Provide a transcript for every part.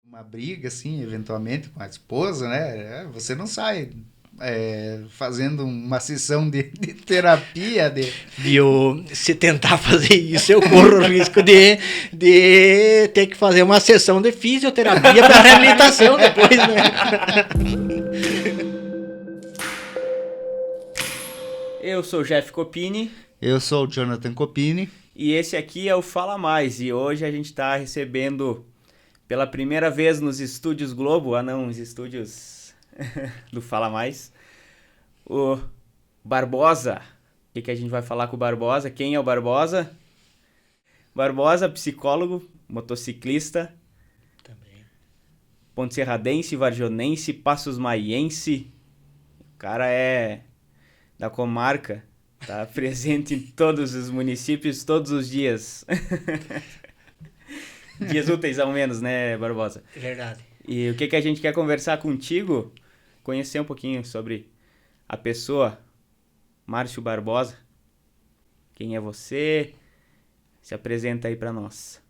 Uma briga, assim, eventualmente com a esposa, né? Você não sai fazendo uma sessão de terapia, Se tentar fazer isso, eu corro o risco de ter que fazer uma sessão de fisioterapia para reabilitação depois, né? Eu sou o Jeff Copini Eu sou o Jonathan Copini. e esse aqui é o Fala Mais. E hoje a gente está recebendo pela primeira vez nos estúdios Globo, não, os estúdios do Fala Mais, o Barbosa. O que a gente vai falar com o Barbosa? Quem é o Barbosa? Barbosa, psicólogo, motociclista, Também. pontecerradense, varjonense, passos-maiense. O cara é da comarca, tá presente em todos os municípios, todos os dias. Dias úteis ao menos, né, Barbosa? É verdade. E o que a gente quer conversar contigo, conhecer um pouquinho sobre a pessoa, Márcio Barbosa. Quem é você? Se apresenta aí pra nós.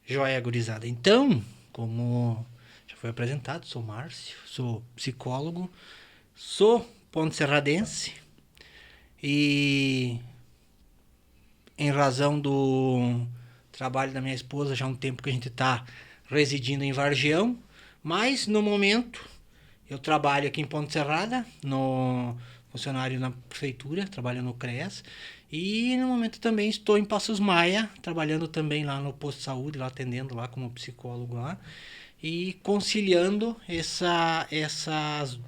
Joia, gurizada. Então, como já foi apresentado, sou Márcio, sou psicólogo, sou pontecerradense e em razão do trabalho da minha esposa, já há um tempo que a gente está residindo em Vargião, mas no momento eu trabalho aqui em Ponte Serrada, no funcionário na prefeitura, trabalho no CREAS, e no momento também estou em Passos Maia, trabalhando também lá no posto de saúde, lá atendendo lá como psicólogo lá, e conciliando essas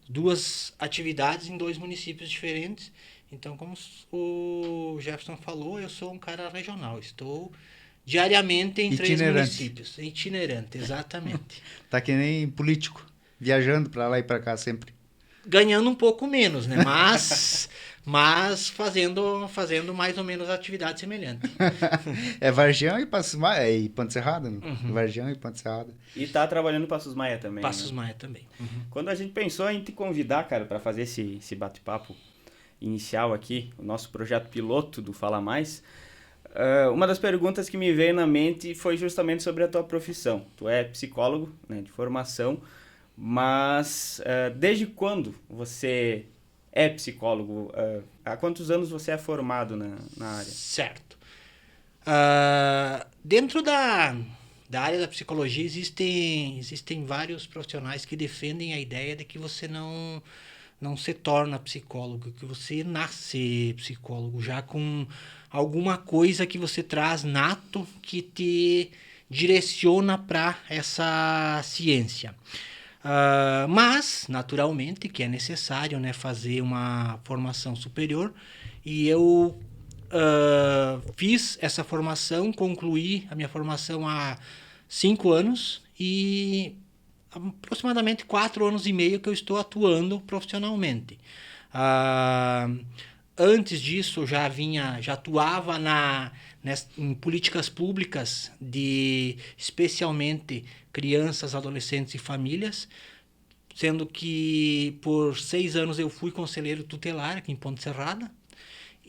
duas atividades em dois municípios diferentes. Então, como o Jefferson falou, eu sou um cara regional. Estou diariamente em três Itinerante. municípios. Itinerante, exatamente. Tá que nem político, viajando pra lá e pra cá sempre. Ganhando um pouco menos, né? Mas fazendo mais ou menos atividade semelhante. É Vargião e Passos Maia, e Ponte Serrada, né? Vargião e Ponte Serrada. E tá trabalhando em Passos Maia também, Passos né? Maia também. Quando a gente pensou em te convidar, cara, pra fazer esse bate-papo inicial aqui, o nosso projeto piloto do Fala Mais, uma das perguntas que me veio na mente foi justamente sobre a tua profissão. Tu é psicólogo, né, de formação, mas desde quando você é psicólogo? Há quantos anos você é formado na área? Certo. Dentro da área da psicologia existem vários profissionais que defendem a ideia de que você não se torna psicólogo, que você nasce psicólogo já com alguma coisa que você traz nato que te direciona para essa ciência. Mas, naturalmente, que é necessário, né, fazer uma formação superior, e eu fiz essa formação, concluí a minha formação há 5 anos e aproximadamente 4 anos e meio que eu estou atuando profissionalmente. Antes disso, eu já atuava em políticas públicas de especialmente crianças, adolescentes e famílias, sendo que por 6 anos eu fui conselheiro tutelar aqui em Ponte Serrada.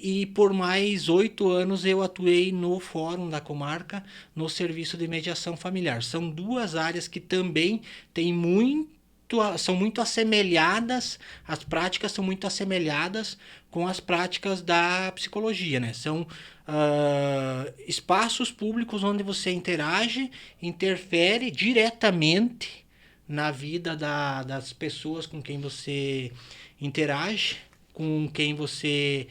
E por mais 8 anos eu atuei no Fórum da Comarca, no Serviço de Mediação Familiar. São duas áreas que também são muito assemelhadas, as práticas são muito assemelhadas com as práticas da psicologia, né? São espaços públicos onde você interfere diretamente na vida das pessoas com quem você interage, com quem você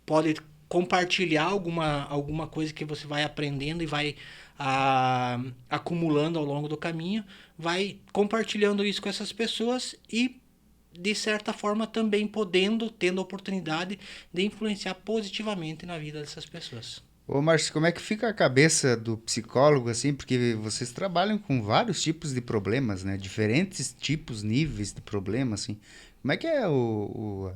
pode compartilhar alguma coisa que você vai aprendendo e vai acumulando ao longo do caminho, vai compartilhando isso com essas pessoas e, de certa forma, também tendo a oportunidade de influenciar positivamente na vida dessas pessoas. Ô, Márcio, como é que fica a cabeça do psicólogo, assim? Porque vocês trabalham com vários tipos de problemas, né? Diferentes tipos, níveis de problema, assim. Como é que é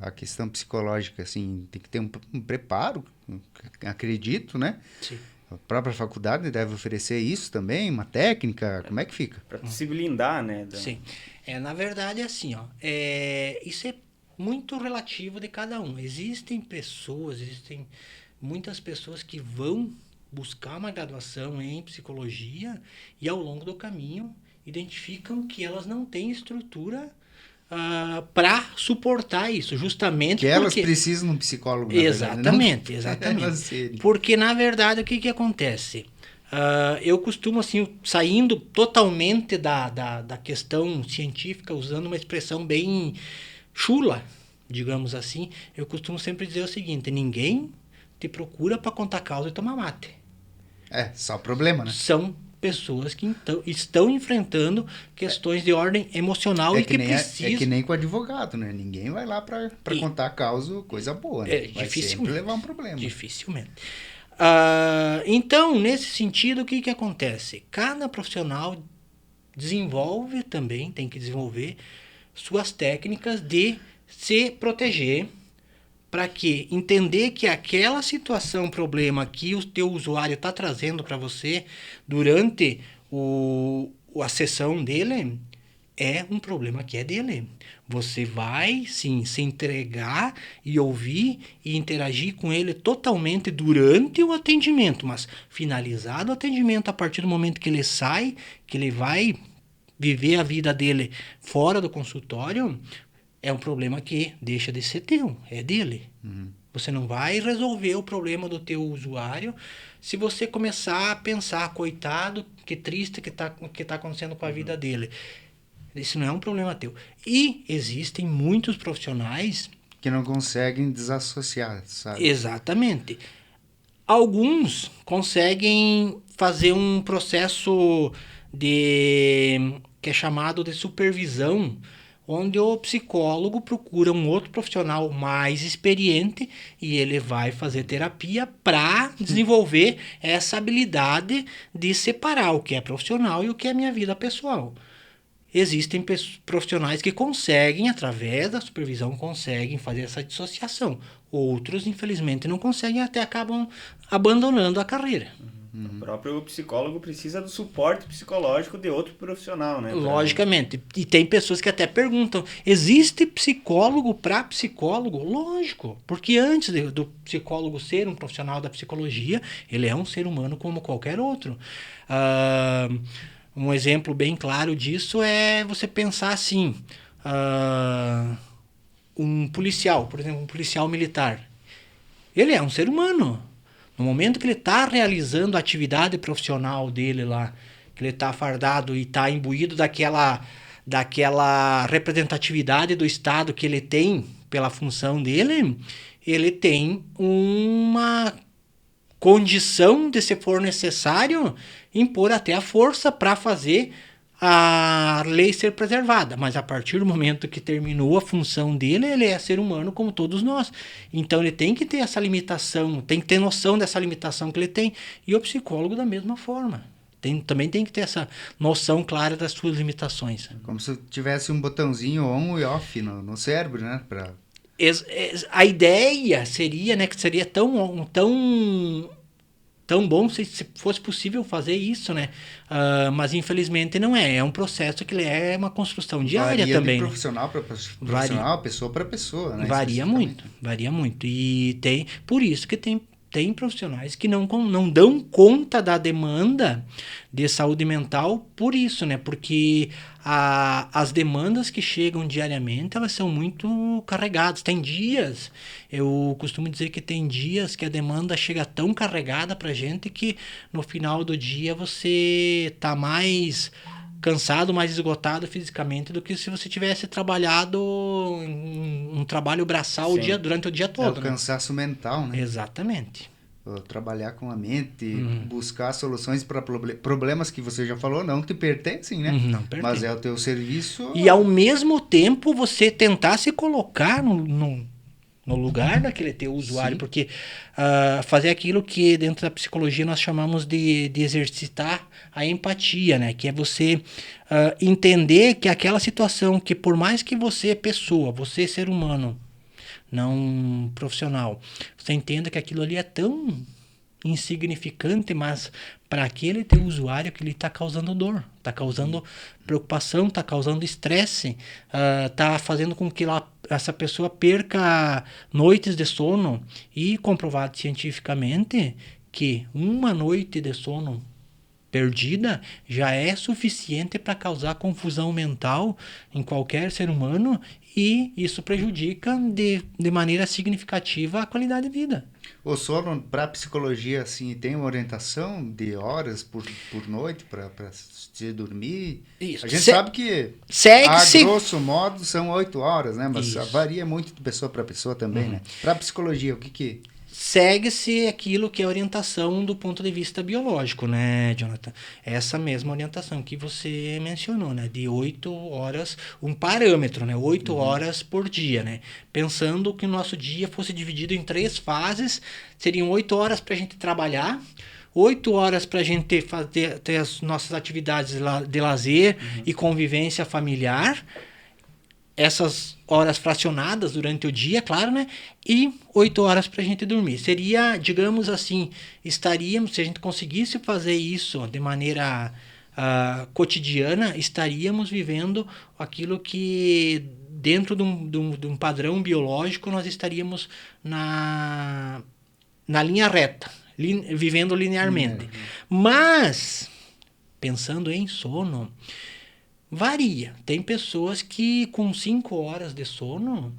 a questão psicológica, assim? Tem que ter um preparo, acredito, né? Sim. A própria faculdade deve oferecer isso também, uma técnica, como é que fica? Para se blindar, né? Sim. Na verdade, é assim, ó. Isso é muito relativo de cada um. Existem muitas pessoas que vão buscar uma graduação em psicologia e ao longo do caminho identificam que elas não têm estrutura para suportar isso, justamente Que elas porque... precisam de um psicólogo, na Exatamente, verdade, não elas exatamente. serem. Porque, na verdade, o que acontece? Eu costumo, assim, saindo totalmente da questão científica, usando uma expressão bem chula, digamos assim, eu costumo sempre dizer o seguinte: ninguém te procura para contar causa e tomar mate. É, só problema, né? São pessoas que estão enfrentando questões de ordem emocional e que É que precisam... nem com advogado, né? Ninguém vai lá pra E- contar a causa, coisa boa, né? Vai sempre levar um problema. Dificilmente. Então, nesse sentido, o que acontece? Cada profissional desenvolve também, tem que desenvolver suas técnicas de se proteger para que entender que aquela situação, problema que o teu usuário está trazendo para você durante a sessão dele é um problema que é dele. Você vai, sim, se entregar e ouvir e interagir com ele totalmente durante o atendimento, mas finalizado o atendimento, a partir do momento que ele sai, que ele vai viver a vida dele fora do consultório, é um problema que deixa de ser teu, é dele. Você não vai resolver o problema do teu usuário se você começar a pensar, coitado, que triste que tá acontecendo com a vida dele. Isso não é um problema teu. E existem muitos profissionais... Que não conseguem desassociar, sabe? Exatamente. Alguns conseguem fazer um processo que é chamado de supervisão, onde o psicólogo procura um outro profissional mais experiente e ele vai fazer terapia para desenvolver essa habilidade de separar o que é profissional e o que é minha vida pessoal. Existem profissionais que conseguem, através da supervisão, conseguem fazer essa dissociação. Outros, infelizmente, não conseguem e até acabam abandonando a carreira. O próprio psicólogo precisa do suporte psicológico de outro profissional, né? Logicamente. E tem pessoas que até perguntam, existe psicólogo para psicólogo? Lógico, porque antes do psicólogo ser um profissional da psicologia, ele é um ser humano como qualquer outro. Um exemplo bem claro disso é você pensar assim, um policial, por exemplo, um policial militar. Ele é um ser humano. No momento que ele está realizando a atividade profissional dele lá, que ele está fardado e está imbuído daquela representatividade do Estado que ele tem pela função dele, ele tem uma condição de, se for necessário, impor até a força para fazer a lei ser preservada. Mas a partir do momento que terminou a função dele, ele é ser humano como todos nós. Então ele tem que ter essa limitação, tem que ter noção dessa limitação que ele tem. E o psicólogo da mesma forma. Também tem que ter essa noção clara das suas limitações. Como se tivesse um botãozinho on e off no cérebro, né? A ideia seria, né, que seria tão bom se fosse possível fazer isso, né? Mas infelizmente não é. É um processo que é uma construção diária também. De profissional para profissional, pessoa para pessoa, né? Varia muito. E por isso que tem profissionais que não dão conta da demanda de saúde mental por isso, né? Porque as demandas que chegam diariamente, elas são muito carregadas. Tem dias, eu costumo dizer que tem dias que a demanda chega tão carregada pra gente que no final do dia você tá mais cansado, mais esgotado fisicamente do que se você tivesse trabalhado um trabalho braçal durante o dia todo. É o cansaço mental, né? Exatamente. Trabalhar com a mente, buscar soluções para problemas que você já falou, não te pertencem, né? Não pertence. Mas é o teu serviço. E ao mesmo tempo você tentar se colocar no lugar daquele teu usuário, sim, porque fazer aquilo que dentro da psicologia nós chamamos de exercitar a empatia, né? Que é você entender que aquela situação, que por mais que você pessoa, você ser humano, não profissional, você entenda que aquilo ali é tão insignificante, mas para aquele teu usuário que ele está causando dor, está causando preocupação, está causando estresse, está fazendo com que essa pessoa perca noites de sono, e comprovado cientificamente que uma noite de sono perdida já é suficiente para causar confusão mental em qualquer ser humano e isso prejudica de maneira significativa a qualidade de vida. O sono, para psicologia, assim, tem uma orientação de horas por noite para se dormir? Isso. A gente sabe que, a Segue-se. grosso modo, são 8 horas, né? Mas Isso. varia muito de pessoa para pessoa também, né? Para psicologia, o que... Segue-se aquilo que é orientação do ponto de vista biológico, né, Jonathan? Essa mesma orientação que você mencionou, né? De 8 horas, um parâmetro, né? 8 horas por dia, né? Pensando que o nosso dia fosse dividido em 3 fases, seriam 8 horas para a gente trabalhar, 8 horas para a gente ter as nossas atividades de lazer e convivência familiar, essas horas fracionadas durante o dia, claro, né? E 8 horas para a gente dormir. Seria, digamos assim, estaríamos, se a gente conseguisse fazer isso de maneira cotidiana, estaríamos vivendo aquilo que, dentro de um padrão biológico, nós estaríamos na linha reta, vivendo linearmente. Mas, pensando em sono, varia. Tem pessoas que com 5 horas de sono,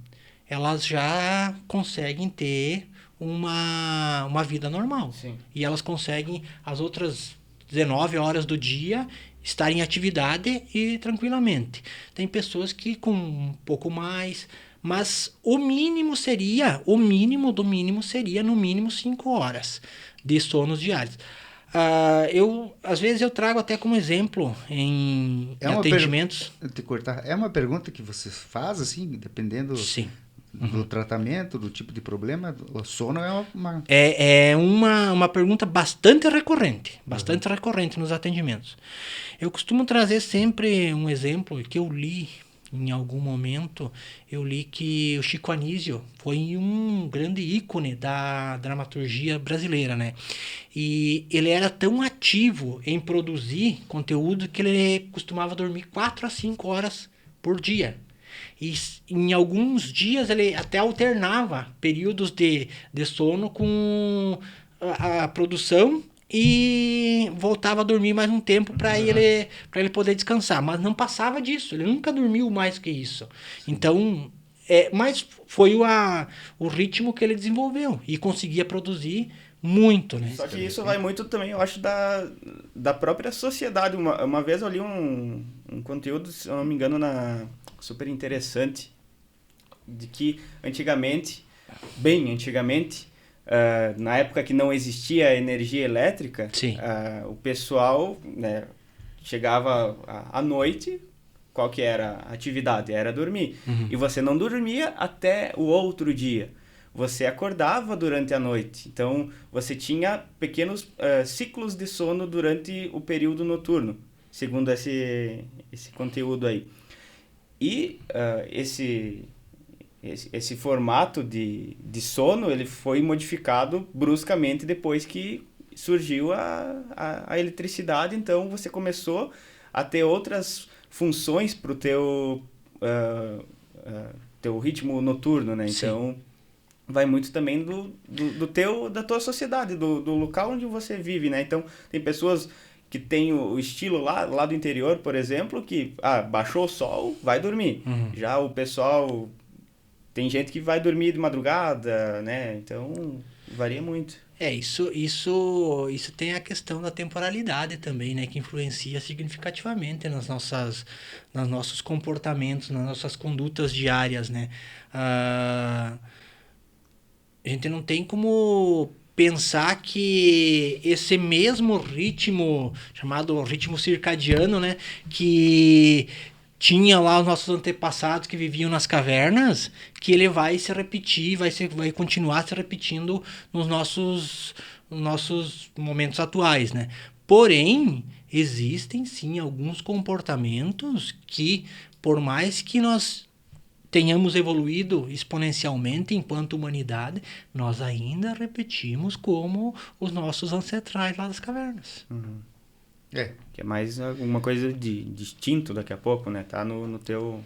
elas já conseguem ter uma vida normal. Sim. E elas conseguem as outras 19 horas do dia estar em atividade e tranquilamente. Tem pessoas que com um pouco mais, mas o mínimo do mínimo seria no mínimo 5 horas de sonos diários. Às vezes eu trago até como exemplo em atendimentos. Te cortar, é uma pergunta que você faz, assim, dependendo Sim. do tratamento, do tipo de problema? O sono é uma... É uma pergunta bastante recorrente nos atendimentos. Eu costumo trazer sempre um exemplo que eu li em algum momento. Eu li que o Chico Anísio foi um grande ícone da dramaturgia brasileira, né? E ele era tão ativo em produzir conteúdo que ele costumava dormir 4 a 5 horas por dia. E em alguns dias ele até alternava períodos de sono com a produção e voltava a dormir mais um tempo para ele poder descansar. Mas não passava disso, ele nunca dormiu mais que isso. Então, mas foi o ritmo que ele desenvolveu e conseguia produzir muito, né? Só que isso vai muito também, eu acho, da própria sociedade. Uma vez eu li um conteúdo, se eu não me engano, super interessante, de que antigamente, na época que não existia energia elétrica, o pessoal, né, chegava à noite, qual que era a atividade? Era dormir. E você não dormia até o outro dia. Você acordava durante a noite. Então, você tinha pequenos ciclos de sono durante o período noturno, segundo esse conteúdo aí. E esse formato de sono, ele foi modificado bruscamente depois que surgiu a eletricidade. Então, você começou a ter outras funções para o teu ritmo noturno, né? Sim. Então, vai muito também da tua sociedade, do local onde você vive, né? Então, tem pessoas que tem o estilo lá do interior, por exemplo, que baixou o sol, vai dormir. Já o pessoal, tem gente que vai dormir de madrugada, né? Então, varia muito. Isso tem a questão da temporalidade também, né? Que influencia significativamente nos nossos comportamentos, nas nossas condutas diárias, né? A gente não tem como pensar que esse mesmo ritmo, chamado ritmo circadiano, né, que tinha lá os nossos antepassados que viviam nas cavernas, que ele vai se repetir, vai continuar se repetindo nos nossos momentos atuais, né? Porém, existem sim alguns comportamentos que, por mais que nós tenhamos evoluído exponencialmente enquanto humanidade, nós ainda repetimos como os nossos ancestrais lá das cavernas. Que é mais alguma coisa de instinto daqui a pouco, né? Tá no teu...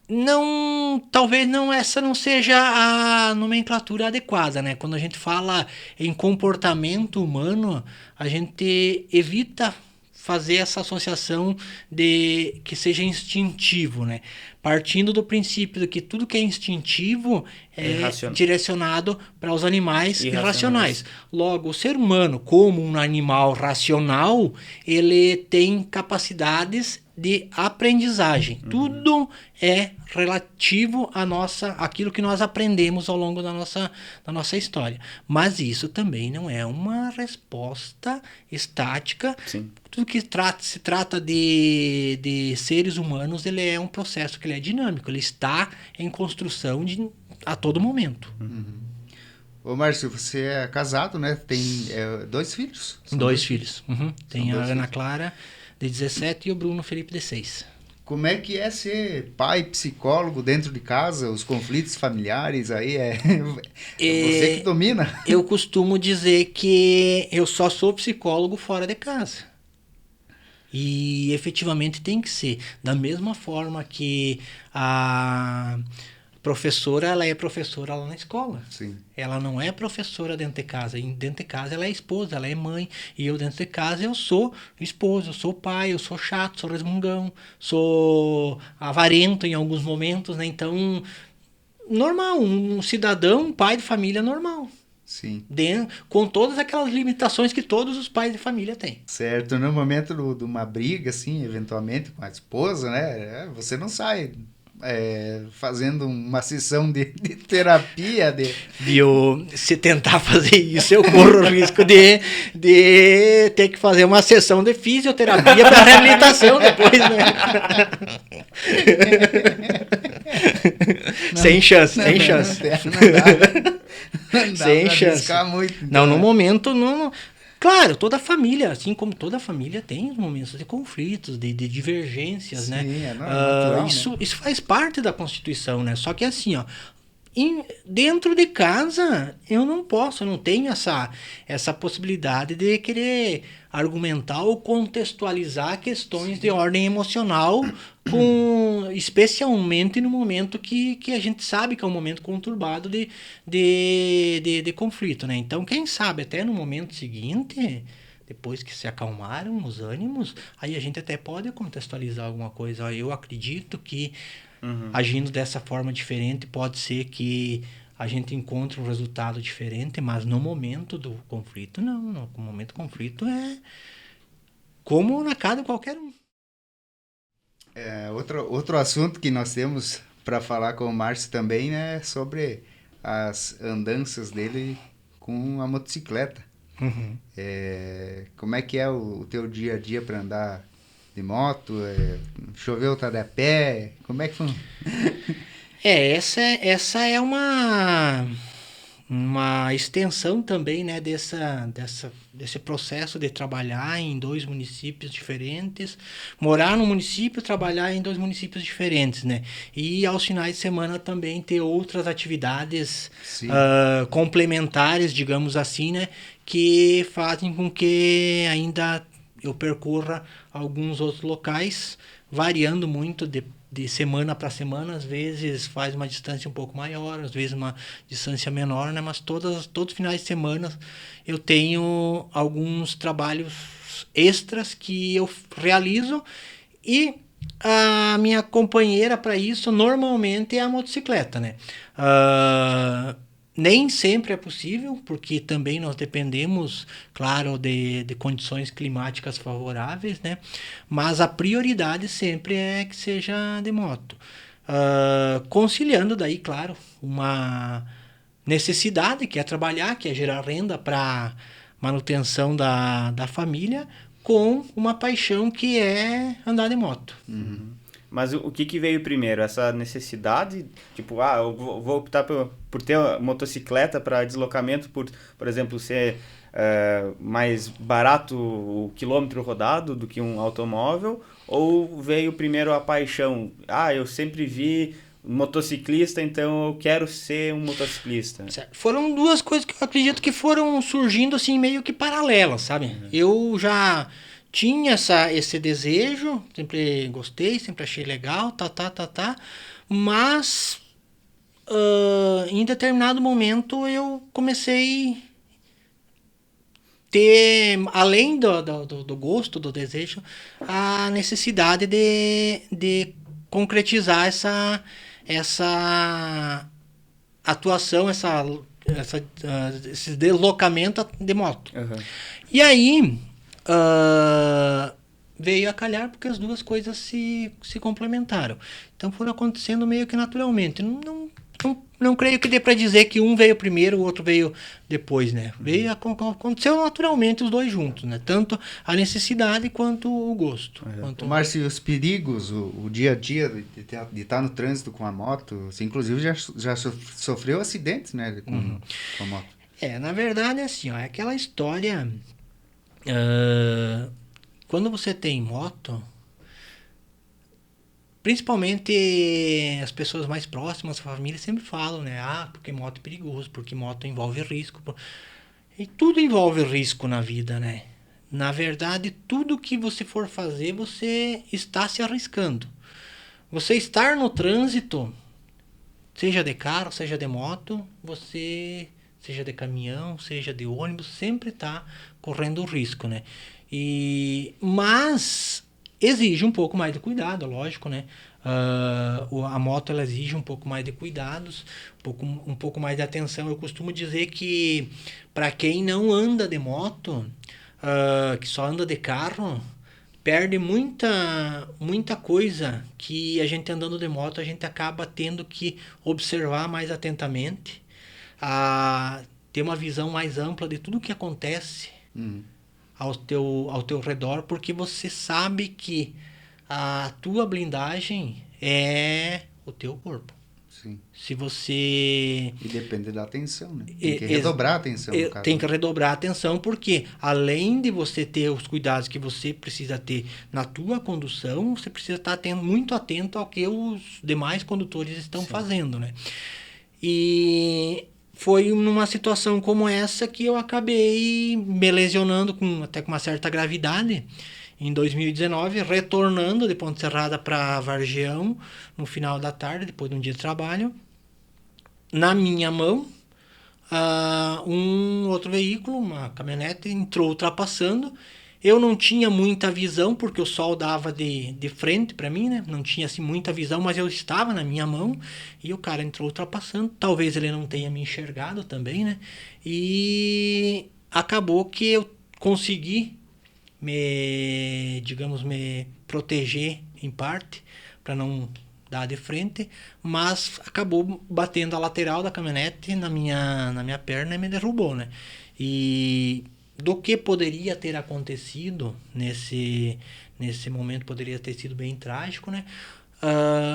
Não, talvez não essa não seja a nomenclatura adequada, né? Quando a gente fala em comportamento humano, a gente evita fazer essa associação de que seja instintivo, né? Partindo do princípio de que tudo que é instintivo é direcionado para os animais irracionais. Logo, o ser humano, como um animal racional, ele tem capacidades de aprendizagem. Tudo é relativo àquilo que nós aprendemos ao longo da nossa história. Mas isso também não é uma resposta estática. Sim. Tudo que se trata de seres humanos, ele é um processo que ele é dinâmico, ele está em construção a todo momento. Ô, Márcio, você é casado, né? Tem 2 filhos? Dois filhos. Tem a Ana filhos. Clara, de 17, e o Bruno Felipe, de 6. Como é que é ser pai, psicólogo dentro de casa, os conflitos familiares aí? É você que domina? Eu costumo dizer que eu só sou psicólogo fora de casa. E efetivamente tem que ser. Da mesma forma que a professora, ela é professora lá na escola. Sim. Ela não é professora dentro de casa. E dentro de casa ela é esposa, ela é mãe. E eu dentro de casa eu sou esposo, eu sou pai, eu sou chato, sou resmungão, sou avarento em alguns momentos, né? Então, normal, um cidadão, um pai de família normal. Sim. Com todas aquelas limitações que todos os pais de família têm. Certo. No momento de uma briga, assim, eventualmente com a esposa, né? Você não sai fazendo uma sessão de terapia. Se tentar fazer isso, eu corro o risco de ter que fazer uma sessão de fisioterapia para reabilitação depois, né? Sem chance. Não dá Sem pra chance. arriscar muito. Não, no momento, não. Claro, toda família, assim como toda família, tem os momentos de conflitos, de divergências, Sim, né? é natural, Isso faz parte da Constituição, né? Só que assim, ó, dentro de casa, eu não tenho essa possibilidade de querer argumentar ou contextualizar questões de ordem emocional, especialmente no momento que a gente sabe que é um momento conturbado de conflito, né? Então, quem sabe até no momento seguinte, depois que se acalmaram os ânimos, aí a gente até pode contextualizar alguma coisa. Eu acredito que agindo dessa forma diferente, pode ser que a gente encontre um resultado diferente, mas no momento do conflito, não. No momento do conflito é como na casa de qualquer um. Outro assunto que nós temos para falar com o Márcio também, né, sobre as andanças dele com a motocicleta. Como é que é o teu dia a dia para andar de moto? Choveu, tá de pé? Como é que foi? Essa é uma extensão também, né, desse processo de trabalhar em 2 municípios diferentes, morar num município, trabalhar em 2 municípios diferentes, né, e aos finais de semana também ter outras atividades complementares, digamos assim, né, que fazem com que ainda eu percorra alguns outros locais, variando muito de semana para semana, às vezes faz uma distância um pouco maior, às vezes uma distância menor, né? Mas todos os finais de semana eu tenho alguns trabalhos extras que eu realizo, e a minha companheira para isso normalmente é a motocicleta, né? Nem sempre é possível, porque também nós dependemos, claro, de condições climáticas favoráveis, né? Mas a prioridade sempre é que seja de moto. Conciliando daí, claro, uma necessidade, que é trabalhar, que é gerar renda para manutenção da família, com uma paixão que é andar de moto. Mas o que veio primeiro? Essa necessidade? Tipo, eu vou optar por ter uma motocicleta para deslocamento, por exemplo, ser mais barato o quilômetro rodado do que um automóvel? Ou veio primeiro a paixão? Eu sempre vi motociclista, então eu quero ser um motociclista. Certo. Foram 2 coisas que eu acredito que foram surgindo assim meio que paralelas, sabe? Eu já tinha esse desejo, sempre gostei, sempre achei legal, Mas, em determinado momento, eu comecei ter, além do gosto, do desejo, a necessidade de concretizar essa atuação, esse deslocamento de moto. Aham. E aí, veio a calhar porque as duas coisas se complementaram. Então foram acontecendo meio que naturalmente. Não creio que dê para dizer que um veio primeiro, o outro veio depois, né? Aconteceu naturalmente os dois juntos, né? Tanto a necessidade quanto o gosto. Quanto... Márcio, os perigos, o dia a dia de estar no trânsito com a moto, você inclusive já sofreu acidentes, né, com a moto. Na verdade, assim, ó, é aquela história... quando você tem moto, principalmente as pessoas mais próximas, a família sempre falam, né? Porque moto é perigoso, porque moto envolve risco. E tudo envolve risco na vida, né? Na verdade, tudo que você for fazer, você está se arriscando. Você estar no trânsito, seja de carro, seja de moto, seja de caminhão, seja de ônibus, sempre está correndo risco, né? Mas exige um pouco mais de cuidado, lógico, né? A moto ela exige um pouco mais de cuidados, um pouco mais de atenção. Eu costumo dizer que para quem não anda de moto, que só anda de carro, perde muita coisa que a gente andando de moto a gente acaba tendo que observar mais atentamente, ter uma visão mais ampla de tudo que acontece ao teu redor, porque você sabe que a tua blindagem é o teu corpo. Sim. Se você... E depende da atenção, né? Tem que redobrar a atenção. No caso. Tem que redobrar a atenção, porque além de você ter os cuidados que você precisa ter na tua condução, você precisa estar muito atento ao que os demais condutores estão fazendo, né? E foi numa situação como essa que eu acabei me lesionando até com uma certa gravidade. Em 2019, retornando de Ponte Serrada para Vargião, no final da tarde, depois de um dia de trabalho, na minha mão, um outro veículo, uma caminhonete, entrou ultrapassando. Eu não tinha muita visão, porque o sol dava de frente para mim, né? Não tinha assim, muita visão, mas eu estava na minha mão e o cara entrou ultrapassando. Talvez ele não tenha me enxergado também, né? E acabou que eu consegui me proteger em parte, para não dar de frente, mas acabou batendo a lateral da caminhonete na minha perna e me derrubou, né? E do que poderia ter acontecido nesse momento, poderia ter sido bem trágico, né?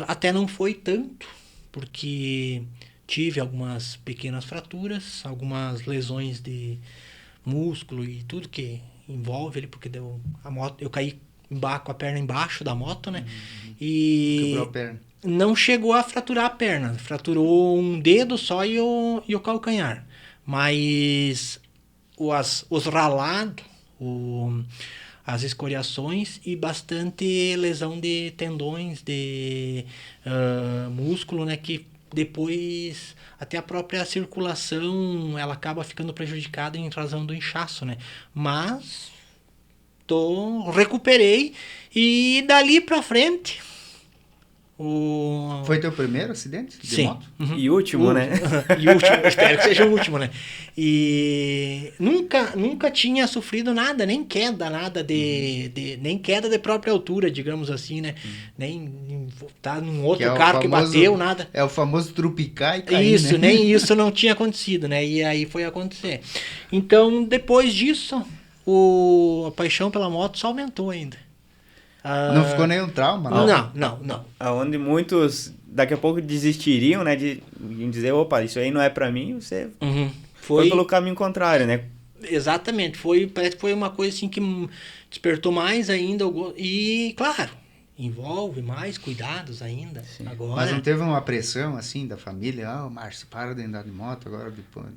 Até não foi tanto, porque tive algumas pequenas fraturas, algumas lesões de músculo e tudo que envolve ele, porque a moto, eu caí com a perna embaixo da moto, né? E quebrou a perna. Não chegou a fraturar a perna, fraturou um dedo só e o calcanhar. Mas os ralados, as escoriações e bastante lesão de tendões, de músculo, né? Que depois até a própria circulação ela acaba ficando prejudicada em razão do inchaço, né? Mas recuperei e dali pra frente Foi teu primeiro acidente de Sim. moto? Uhum. E último, né? E último, espero que seja o último, né? E nunca tinha sofrido nada, nem queda, nem queda de própria altura, digamos assim, né? Nem tá num outro carro que bateu, nada. É o famoso trupicar e cair, isso, né? Nem isso não tinha acontecido, né? E aí foi acontecer. Então, depois disso, a paixão pela moto só aumentou ainda. Não ficou nenhum trauma? Não. Aonde muitos daqui a pouco desistiriam, né, de dizer, opa, isso aí não é pra mim, você foi pelo caminho contrário, né? Exatamente, parece que foi uma coisa assim que despertou mais ainda, e claro, envolve mais cuidados ainda. Agora. Mas não teve uma pressão assim da família? Márcio, para de andar de moto agora depois.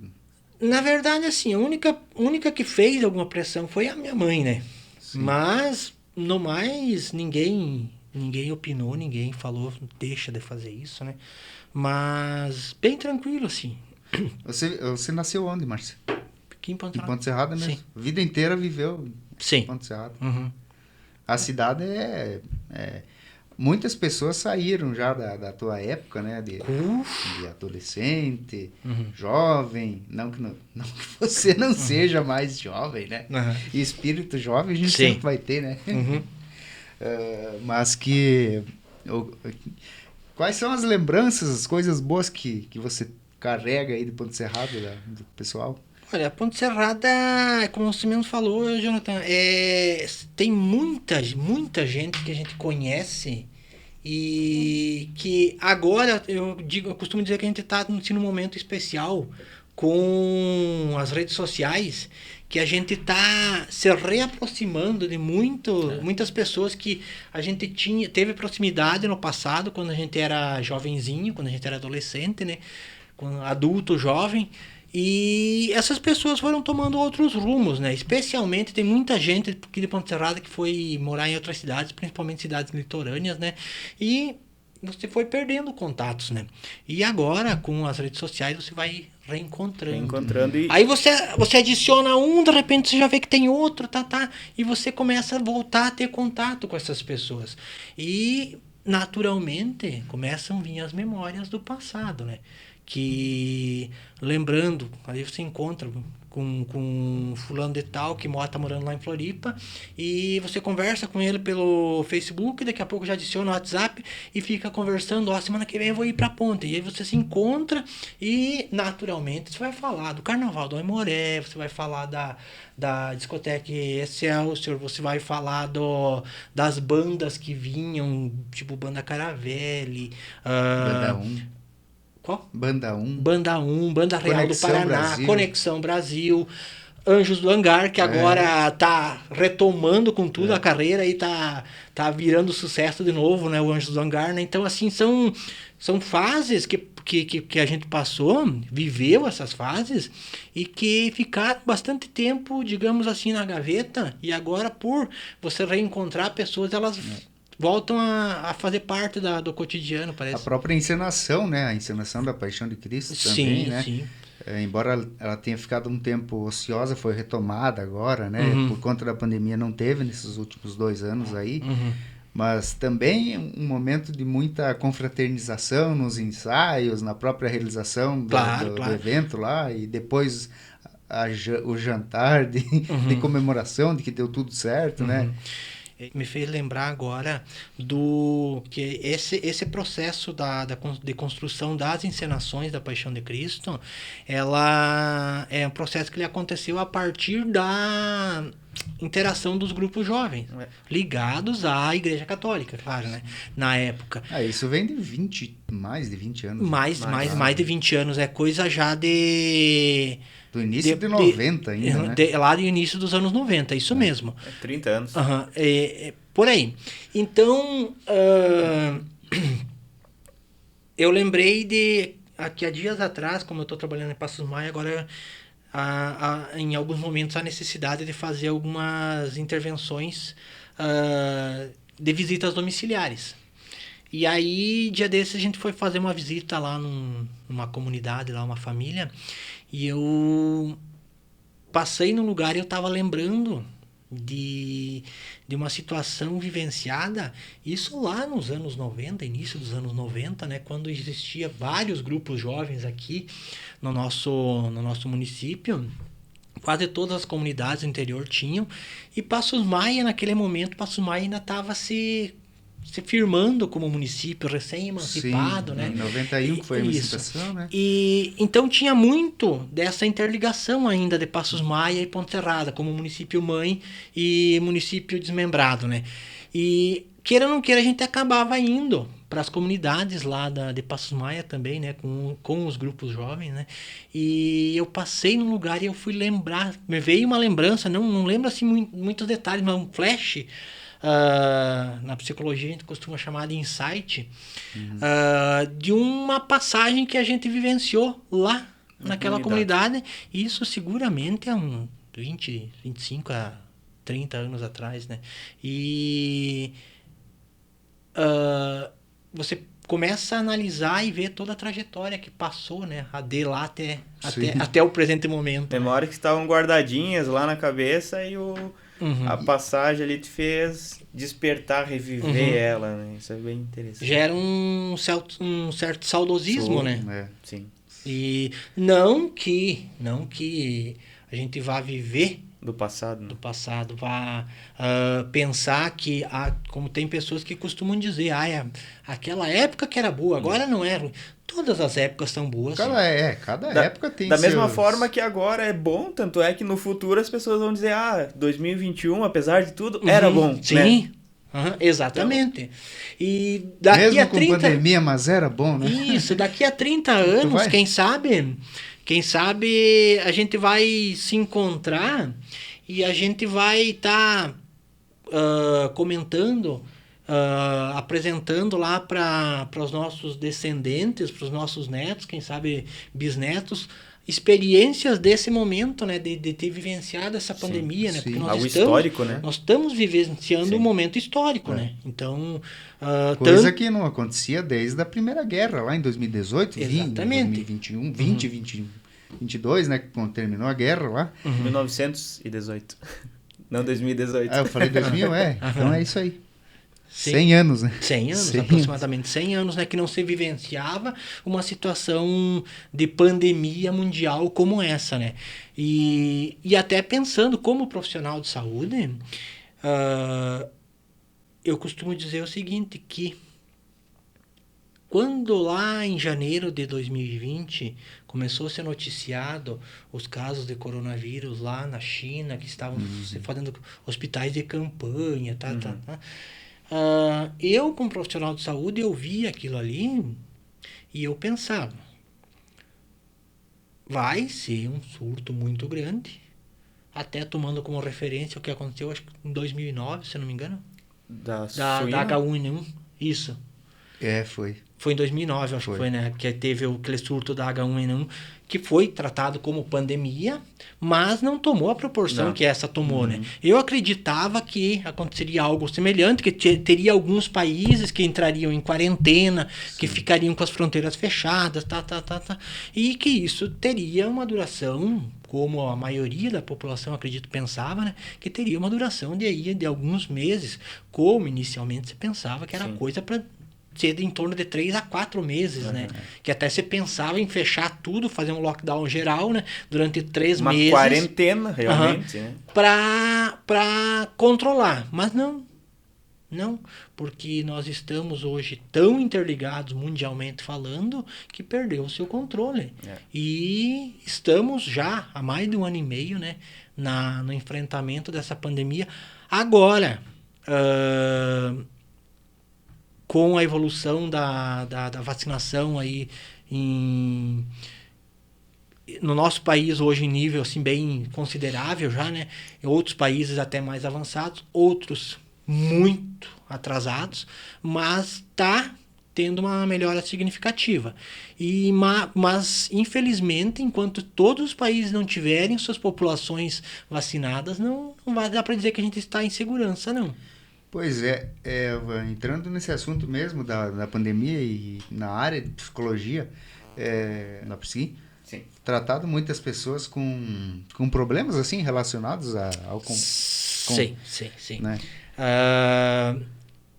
Na verdade, assim, a única que fez alguma pressão foi a minha mãe, né? Sim. Mas no mais, ninguém ninguém opinou, ninguém falou, deixa de fazer isso, né? Mas bem tranquilo, assim. Você nasceu onde, Márcio? Aqui em Ponte Em Serrada. Ponte Serrada mesmo? Sim. A vida inteira viveu em Sim. Ponte Serrada. Uhum. A cidade muitas pessoas saíram já da tua época, né? De adolescente, jovem. Não que você não seja mais jovem, né? Uhum. E espírito jovem a gente Sim. sempre vai ter, né? Uhum. Mas que... Quais são as lembranças, as coisas boas que você carrega aí de Ponte Serrada, do pessoal? Olha, a Ponte Serrada, como você mesmo falou, Jonathan, tem muita gente que a gente conhece e que agora eu costumo dizer que a gente está num momento especial com as redes sociais, que a gente está se reaproximando de muitas pessoas que a gente teve proximidade no passado, quando a gente era jovenzinho, quando a gente era adolescente, né? Quando adulto, jovem. E essas pessoas foram tomando outros rumos, né? Especialmente tem muita gente aqui de Ponte Serrada que foi morar em outras cidades, principalmente cidades litorâneas, né? E você foi perdendo contatos, né? E agora, com as redes sociais, você vai reencontrando. E... Aí você adiciona um, de repente você já vê que tem outro, e você começa a voltar a ter contato com essas pessoas. E, naturalmente, começam a vir as memórias do passado, né? Que, lembrando, aí você encontra com fulano de tal que tá morando lá em Floripa, e você conversa com ele pelo Facebook, daqui a pouco já adiciona o WhatsApp e fica conversando, semana que vem eu vou ir pra Ponte, e aí você se encontra e naturalmente você vai falar do Carnaval do Aimoré, você vai falar da discoteca Excelsior, você vai falar das bandas que vinham, tipo Banda Caravelle, Banda 1. Qual? Banda 1. Banda 1, Banda Real Conexão do Paraná, Brasil. Conexão Brasil, Anjos do Hangar, que agora tá retomando com tudo a carreira e tá virando sucesso de novo, né? O Anjos do Hangar, né? Então, assim, são fases que a gente passou, viveu essas fases e que ficaram bastante tempo, digamos assim, na gaveta, e agora, por você reencontrar pessoas, elas voltam a fazer parte do cotidiano, parece. A própria encenação, né? A encenação da Paixão de Cristo também, né? Sim. Embora ela tenha ficado um tempo ociosa, foi retomada agora, né? Por conta da pandemia não teve nesses últimos 2 anos aí. Mas também um momento de muita confraternização nos ensaios, na própria realização do evento lá, e depois o jantar de comemoração de que deu tudo certo, né? Me fez lembrar agora que esse processo de construção das encenações da Paixão de Cristo, ela é um processo que ele aconteceu a partir da interação dos grupos jovens, ligados à Igreja Católica, claro, né? Na época. Isso vem de mais de 20 anos. Mais de 20 anos, é coisa já de... Do início de 90 ainda, né? Lá do início dos anos 90, isso mesmo. 30 anos. Por aí. Então, eu lembrei que há dias atrás, como eu estou trabalhando em Passos Maia, agora em alguns momentos há necessidade de fazer algumas intervenções de visitas domiciliares. E aí, dia desses, a gente foi fazer uma visita lá numa comunidade, lá uma família, e eu passei no lugar e eu estava lembrando de uma situação vivenciada, isso lá nos anos 90, início dos anos 90, né, quando existia vários grupos jovens aqui no nosso município. Quase todas as comunidades do interior tinham, e Passos Maia, naquele momento, Passos Maia ainda estava se firmando como município recém-emancipado, né? Em 91 que foi a emancipação, né? E então tinha muito dessa interligação ainda de Passos Maia e Ponte Serrada, como município mãe e município desmembrado, né? E queira ou não queira, a gente acabava indo para as comunidades lá de Passos Maia também, né? Com os grupos jovens, né? E eu passei num lugar e eu fui lembrar, me veio uma lembrança, não lembro assim muitos detalhes, mas um flash. Na psicologia a gente costuma chamar de insight, de uma passagem que a gente vivenciou lá naquela comunidade. Isso seguramente é 25 a 30 anos atrás, né? E você começa a analisar e ver toda a trajetória que passou, né? De lá até o presente momento. Memórias que estavam guardadinhas lá na cabeça e a Uhum. passagem ali te fez despertar, reviver ela, né? Isso é bem interessante. Gera um certo saudosismo, né? Sim. E não que a gente vá viver Do passado, do né? passado, vá pensar que, como tem pessoas que costumam dizer, aquela época que era boa, agora não é ruim. Todas as épocas são boas, sim. Cada Da, época tem da mesma seus... forma que agora é bom, tanto é que no futuro as pessoas vão dizer, 2021, apesar de tudo, era bom, né? Sim, exatamente. E daqui Mesmo a com 30... pandemia, mas era bom, né? Isso, daqui a 30 anos, vai? quem sabe a gente vai se encontrar e a gente vai estar comentando, apresentando lá para os nossos descendentes, para os nossos netos, quem sabe bisnetos, experiências desse momento, né, de ter vivenciado essa pandemia, né, porque Algo histórico, né? nós estamos vivenciando um momento histórico, né, então coisa que não acontecia desde a Primeira Guerra, lá em 2018, exatamente. 2021, 2022, né, quando terminou a guerra lá. 1918. Não 2018. Eu falei 2000, então é isso aí. Sim. 100 anos, né? 100 anos, aproximadamente 100 anos, né, que não se vivenciava uma situação de pandemia mundial como essa, né? E até pensando como profissional de saúde, eu costumo dizer o seguinte, que quando lá em janeiro de 2020 começou a ser noticiado os casos de coronavírus lá na China, que estavam se fazendo hospitais de campanha, eu, como profissional de saúde, eu via aquilo ali e eu pensava, vai ser um surto muito grande, até tomando como referência o que aconteceu, acho que em 2009, se não me engano, Da da H1N1, isso. Foi. Foi em 2009, acho que foi, né? Que teve aquele surto da H1N1, que foi tratado como pandemia, mas não tomou a proporção que essa tomou, né? Eu acreditava que aconteceria algo semelhante, que teria alguns países que entrariam em quarentena, que ficariam com as fronteiras fechadas, e que isso teria uma duração, como a maioria da população, acredito, pensava, né? Que teria uma duração de alguns meses, como inicialmente se pensava que era coisa para ser em torno de 3 a 4 meses, né? Que até você pensava em fechar tudo, fazer um lockdown geral, né? Durante 3 meses. Uma quarentena, realmente, né? Para controlar. Mas não. Não, porque nós estamos hoje tão interligados mundialmente falando que perdeu o seu controle. E estamos já há mais de 1 ano e meio, né? No enfrentamento dessa pandemia. Agora, com a evolução da vacinação aí no nosso país hoje em nível assim, bem considerável já, né? Em outros países até mais avançados, outros muito atrasados, mas está tendo uma melhora significativa. Mas, infelizmente, enquanto todos os países não tiverem suas populações vacinadas, não vai dar para dizer que a gente está em segurança, não. Pois entrando nesse assunto mesmo da pandemia e na área de psicologia, na psi, tratado muitas pessoas com problemas assim relacionados ao... Sim. Né?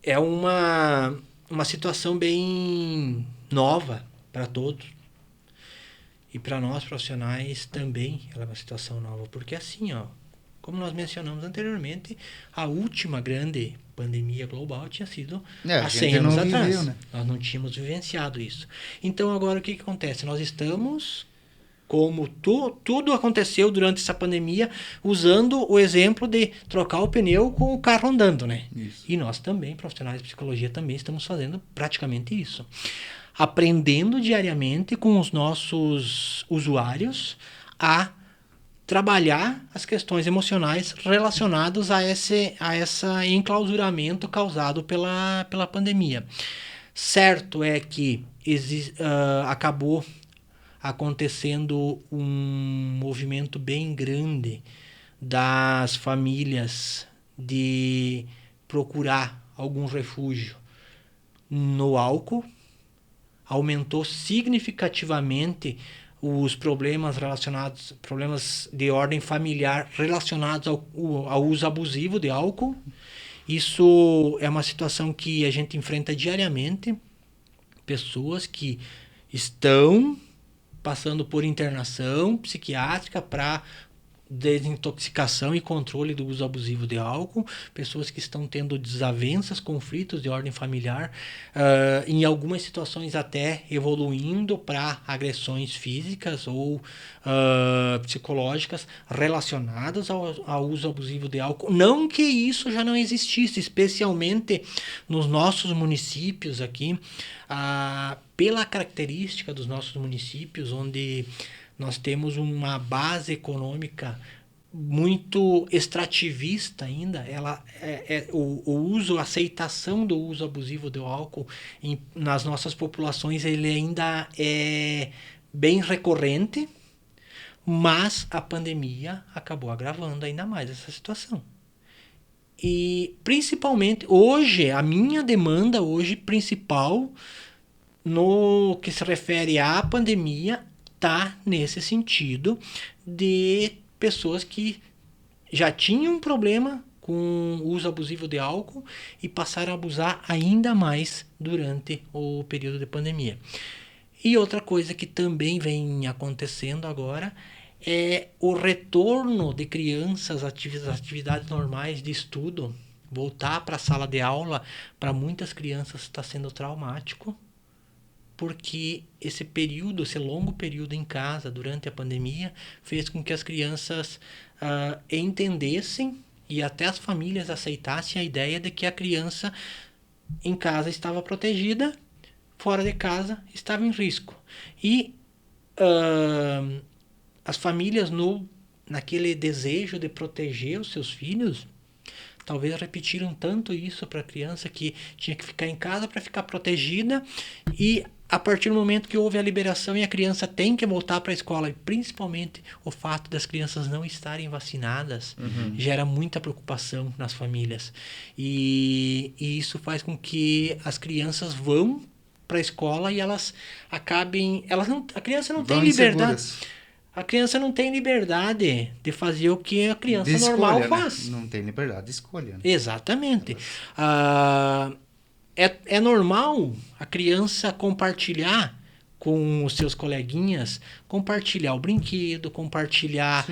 É uma situação bem nova para todos. E para nós profissionais também é uma situação nova. Porque assim, como nós mencionamos anteriormente, a última grande pandemia global tinha sido há 100 anos atrás. Viveu, né? Nós não tínhamos vivenciado isso. Então agora o que acontece? Nós estamos, como tudo aconteceu durante essa pandemia, usando o exemplo de trocar o pneu com o carro andando, né? Isso. E nós também, profissionais de psicologia, também estamos fazendo praticamente isso. Aprendendo diariamente com os nossos usuários a trabalhar as questões emocionais relacionadas a esse enclausuramento causado pela pandemia. Certo é que acabou acontecendo um movimento bem grande das famílias de procurar algum refúgio no álcool, aumentou significativamente os problemas de ordem familiar relacionados ao uso abusivo de álcool. Isso é uma situação que a gente enfrenta diariamente. Pessoas que estão passando por internação psiquiátrica para desintoxicação e controle do uso abusivo de álcool, pessoas que estão tendo desavenças, conflitos de ordem familiar, em algumas situações até evoluindo para agressões físicas ou psicológicas relacionadas ao uso abusivo de álcool. Não que isso já não existisse, especialmente nos nossos municípios aqui, pela característica dos nossos municípios, onde nós temos uma base econômica muito extrativista ainda. O uso, a aceitação do uso abusivo do álcool nas nossas populações, ele ainda é bem recorrente, mas a pandemia acabou agravando ainda mais essa situação. E principalmente hoje, a minha demanda hoje principal no que se refere à pandemia está nesse sentido de pessoas que já tinham um problema com o uso abusivo de álcool e passaram a abusar ainda mais durante o período de pandemia. E outra coisa que também vem acontecendo agora é o retorno de crianças às atividades normais de estudo. Voltar para a sala de aula, para muitas crianças está sendo traumático, porque esse longo período em casa durante a pandemia fez com que as crianças entendessem e até as famílias aceitassem a ideia de que a criança em casa estava protegida, fora de casa estava em risco. E as famílias, naquele desejo de proteger os seus filhos, talvez repetiram tanto isso para a criança que tinha que ficar em casa para ficar protegida, e a partir do momento que houve a liberação e a criança tem que voltar para a escola, e principalmente o fato das crianças não estarem vacinadas, gera muita preocupação nas famílias. E isso faz com que as crianças vão para a escola e elas acabem... a criança não tem liberdade. Inseguras. A criança não tem liberdade de fazer o que a criança normal faz. Né? Não tem liberdade de escolha. Né? Exatamente. É normal a criança compartilhar com os seus coleguinhas, compartilhar o brinquedo, compartilhar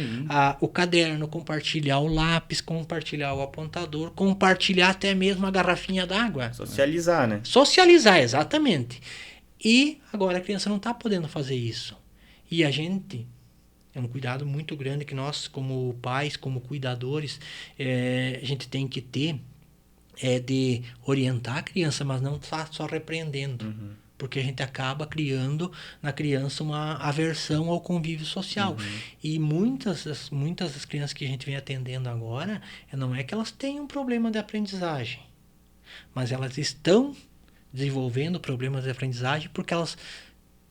o caderno, compartilhar o lápis, compartilhar o apontador, compartilhar até mesmo a garrafinha d'água. Socializar, né? Socializar, exatamente. E agora a criança não está podendo fazer isso. E a gente... É um cuidado muito grande que nós, como pais, como cuidadores, a gente tem que ter, de orientar a criança, mas não só repreendendo. Porque a gente acaba criando na criança uma aversão ao convívio social. E muitas das crianças que a gente vem atendendo agora, não é que elas tenham um problema de aprendizagem, mas elas estão desenvolvendo problemas de aprendizagem porque elas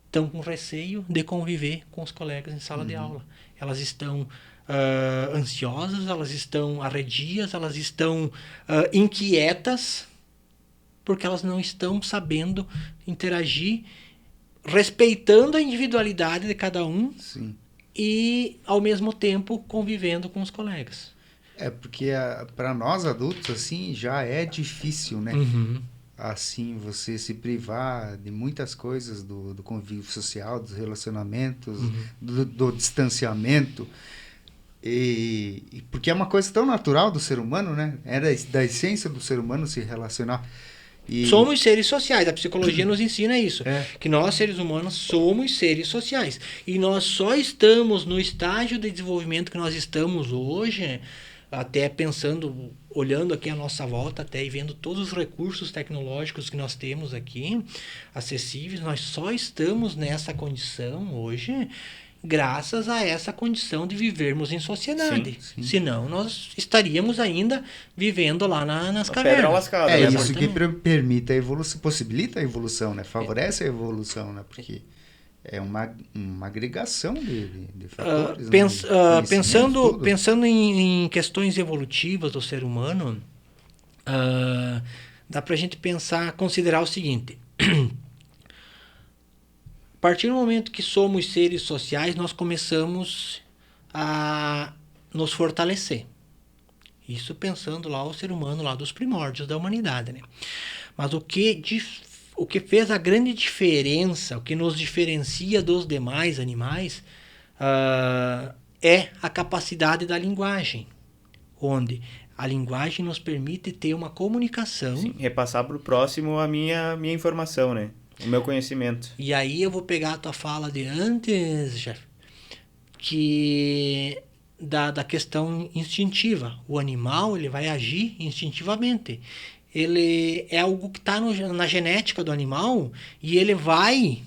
estão com receio de conviver com os colegas em sala de aula. Elas estão ansiosas, elas estão arredias, elas estão inquietas, porque elas não estão sabendo interagir, respeitando a individualidade de cada um. Sim. E, ao mesmo tempo, convivendo com os colegas. Porque para nós adultos, assim, já é difícil, né? Assim, você se privar de muitas coisas do convívio social, dos relacionamentos, do distanciamento. Porque é uma coisa tão natural do ser humano, né? É da essência do ser humano se relacionar. Somos seres sociais. A psicologia nos ensina isso. Que nós, seres humanos, somos seres sociais. E nós só estamos no estágio de desenvolvimento que nós estamos hoje, até pensando, olhando aqui à nossa volta até e vendo todos os recursos tecnológicos que nós temos aqui, acessíveis, nós só estamos nessa condição hoje graças a essa condição de vivermos em sociedade. Sim. Senão nós estaríamos ainda vivendo lá nas cavernas. Pedra lascada. É isso que permite a evolução, possibilita a evolução, né? Favorece a evolução, né? Porque é uma agregação de fatores. Pensando em questões evolutivas do ser humano, dá para a gente pensar, considerar o seguinte. A partir do momento que somos seres sociais, nós começamos a nos fortalecer. Isso pensando lá o ser humano lá dos primórdios da humanidade, né? Mas o que fez a grande diferença, o que nos diferencia dos demais animais, é a capacidade da linguagem, onde a linguagem nos permite ter uma comunicação. Sim, repassar para o próximo a minha informação, né? O meu conhecimento. E aí eu vou pegar a tua fala de antes, Jeff, que da questão instintiva. O animal, ele vai agir instintivamente. Ele é algo que está na genética do animal e ele vai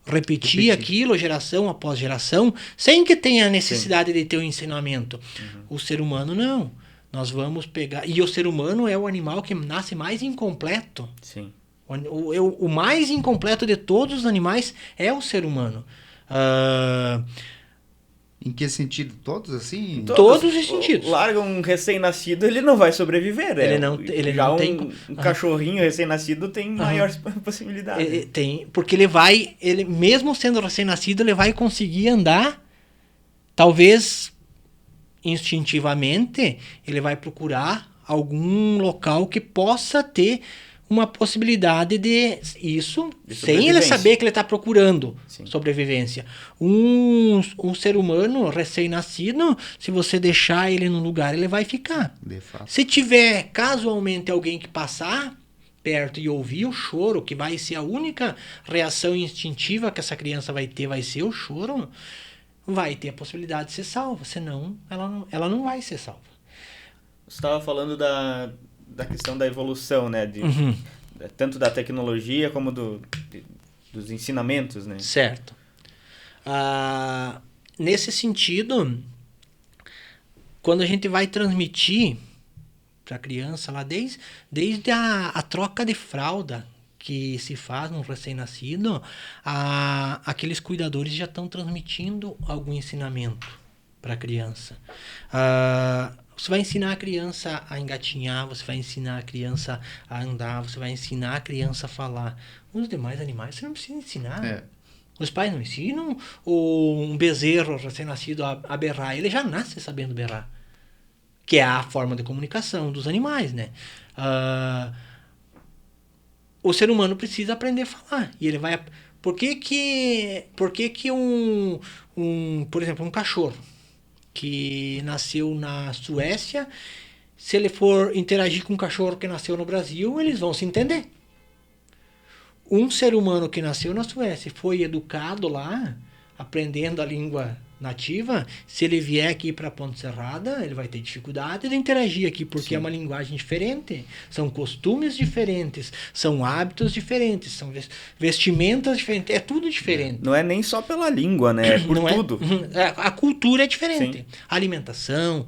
repetir aquilo geração após geração sem que tenha necessidade de ter um ensinamento. O ser humano não. Nós vamos pegar... E o ser humano é o animal que nasce mais incompleto. Sim. O mais incompleto de todos os animais é o ser humano. Em que sentido? Todos assim? Todos os sentidos. Larga um recém-nascido, ele não vai sobreviver. Ele Já não um, tem... um cachorrinho recém-nascido tem maiores possibilidades. Tem, porque ele mesmo sendo recém-nascido, ele vai conseguir andar, talvez instintivamente, ele vai procurar algum local que possa ter uma possibilidade de isso, sem ele saber que ele está procurando sobrevivência. Um ser humano recém-nascido, se você deixar ele num lugar, ele vai ficar. Se tiver casualmente alguém que passar perto e ouvir o choro, que vai ser a única reação instintiva que essa criança vai ter, vai ser o choro, vai ter a possibilidade de ser salva. Senão, ela não vai ser salva. Você estava falando da questão da evolução, né? Tanto da tecnologia como dos ensinamentos, né? Certo. Nesse sentido, quando a gente vai transmitir para a criança lá, desde a troca de fralda que se faz no recém-nascido, aqueles cuidadores já estão transmitindo algum ensinamento para a criança. Você vai ensinar a criança a engatinhar, você vai ensinar a criança a andar, você vai ensinar a criança a falar. Os demais animais você não precisa ensinar. Os pais não ensinam um bezerro recém-nascido a berrar. Ele já nasce sabendo berrar. Que é a forma de comunicação dos animais, né? O ser humano precisa aprender a falar. E ele vai... Por que por exemplo, um cachorro que nasceu na Suécia, se ele for interagir com um cachorro que nasceu no Brasil, eles vão se entender. Um ser humano que nasceu na Suécia e foi educado lá, aprendendo a língua nativa, se ele vier aqui para Ponte Serrada, ele vai ter dificuldade de interagir aqui, porque é uma linguagem diferente, são costumes diferentes, são hábitos diferentes, são vestimentas diferentes, é tudo diferente. Não é nem só pela língua, né? É por tudo. A cultura é diferente. Sim. Alimentação,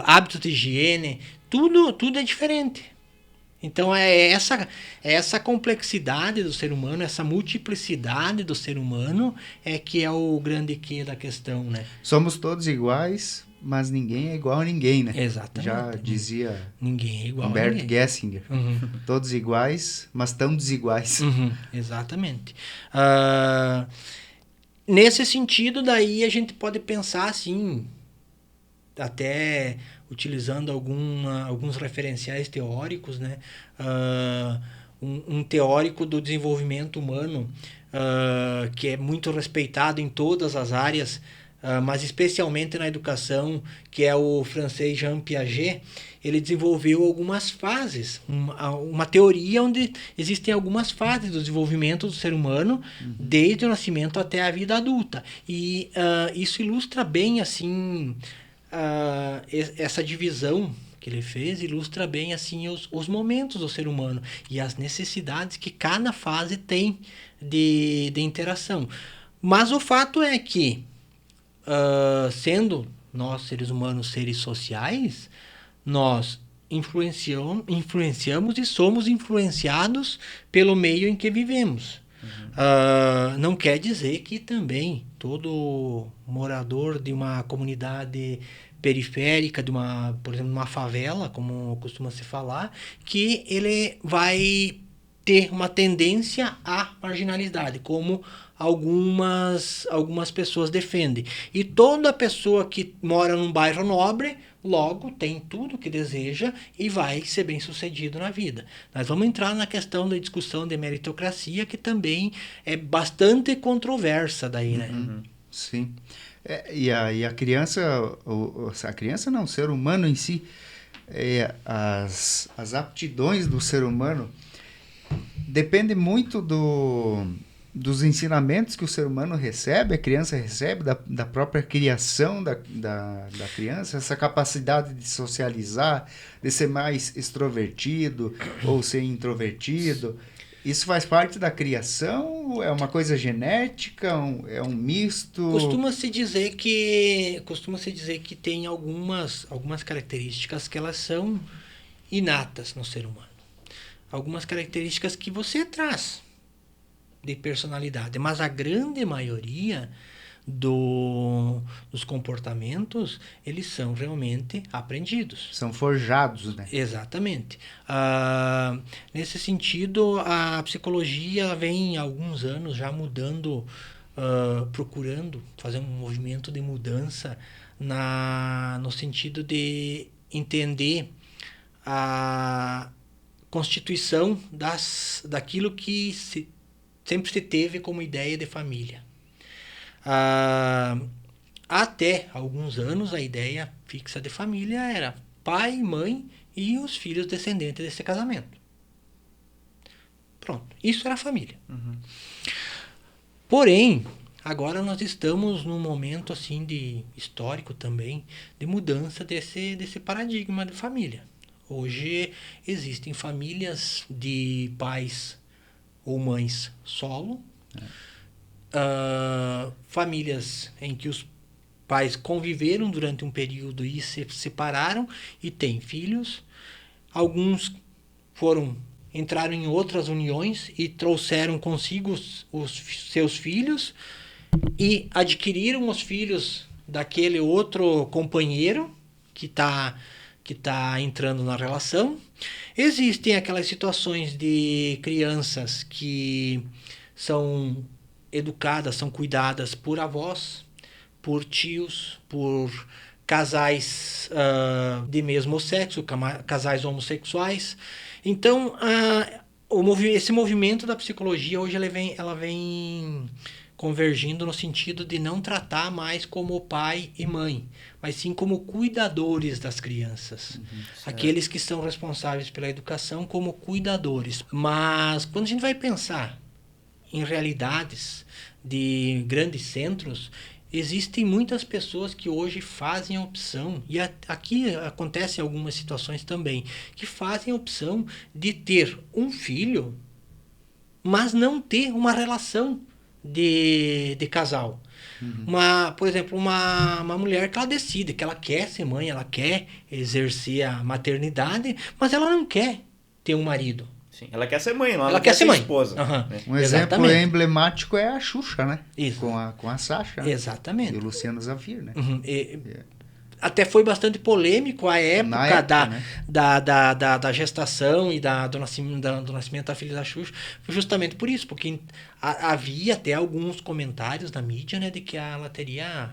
hábitos de higiene, tudo é diferente. Então é essa complexidade do ser humano, essa multiplicidade do ser humano é que é o grande quê da questão, né? Somos todos iguais, mas ninguém é igual a ninguém, né? Exatamente. Já dizia ninguém é igual Humberto a ninguém. Gessinger. Todos iguais, mas tão desiguais. Exatamente. Nesse sentido, daí a gente pode pensar assim, até utilizando alguns referenciais teóricos, né? Um teórico do desenvolvimento humano que é muito respeitado em todas as áreas, mas especialmente na educação, que é o francês Jean Piaget. Ele desenvolveu algumas fases, uma teoria onde existem algumas fases do desenvolvimento do ser humano, desde o nascimento até a vida adulta. E isso ilustra bem assim... essa divisão que ele fez ilustra bem assim os momentos do ser humano e as necessidades que cada fase tem de interação. Mas o fato é que, sendo nós seres humanos seres sociais, nós influenciamos e somos influenciados pelo meio em que vivemos. Não quer dizer que também todo morador de uma comunidade periférica, por exemplo, de uma favela, como costuma se falar, que ele vai ter uma tendência à marginalidade, como algumas pessoas defendem. E toda pessoa que mora num bairro nobre, logo tem tudo que deseja e vai ser bem sucedido na vida. Nós vamos entrar na questão da discussão de meritocracia, que também é bastante controversa daí, né? Sim. E a criança, a criança não, o ser humano em si, as aptidões do ser humano depende muito dos ensinamentos que o ser humano recebe, a criança recebe, da própria criação da criança, essa capacidade de socializar, de ser mais extrovertido ou ser introvertido. Isso faz parte da criação? É uma coisa genética? É um misto? Costuma-se dizer que tem algumas características que elas são inatas no ser humano. Algumas características que você traz de personalidade, mas a grande maioria dos comportamentos, eles são realmente aprendidos. São forjados, né? Exatamente. Nesse sentido, a psicologia vem há alguns anos já mudando, procurando fazer um movimento de mudança no sentido de entender a constituição daquilo que sempre se teve como ideia de família. Até alguns anos, a ideia fixa de família era pai, mãe e os filhos descendentes desse casamento. Pronto, isso era família. Porém, agora nós estamos num momento assim histórico também de mudança desse paradigma de família. Hoje existem famílias de pais ou mães solo, famílias em que os pais conviveram durante um período e se separaram e têm filhos. Alguns entraram em outras uniões e trouxeram consigo os seus filhos e adquiriram os filhos daquele outro companheiro que está entrando na relação. Existem aquelas situações de crianças que são educadas, são cuidadas por avós, por tios, por casais de mesmo sexo, casais homossexuais. Então, esse movimento da psicologia hoje ela vem convergindo no sentido de não tratar mais como pai e mãe, mas sim como cuidadores das crianças. Aqueles que são responsáveis pela educação como cuidadores. Mas quando a gente vai pensar em realidades de grandes centros, existem muitas pessoas que hoje fazem a opção, e aqui acontecem algumas situações também, que fazem a opção de ter um filho, mas não ter uma relação de casal. Por exemplo, uma mulher que ela decide que ela quer ser mãe, ela quer exercer a maternidade, mas ela não quer ter um marido. Sim, ela quer ser mãe, ela quer ser mãe. Esposa. Né? Um exemplo emblemático é a Xuxa, né? Isso. Com a Sasha. Né? Exatamente. E o Luciano Zafir, né? Até foi bastante polêmico a época né? da gestação e do nascimento da filha da Xuxa, justamente por isso, porque havia até alguns comentários na mídia, né, de que ela teria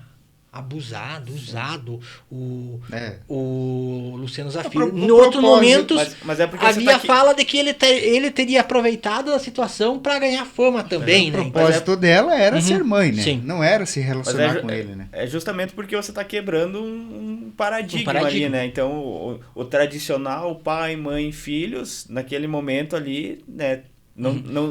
abusado, usado o Luciano Zafir. Em outros momentos, mas é porque havia fala de que ele teria aproveitado a situação para ganhar fama também. O propósito dela era ser mãe, né? Sim. Não era se relacionar com ele, né? É justamente porque você está quebrando um paradigma ali, né? Então, o tradicional pai, mãe, filhos, naquele momento ali, né?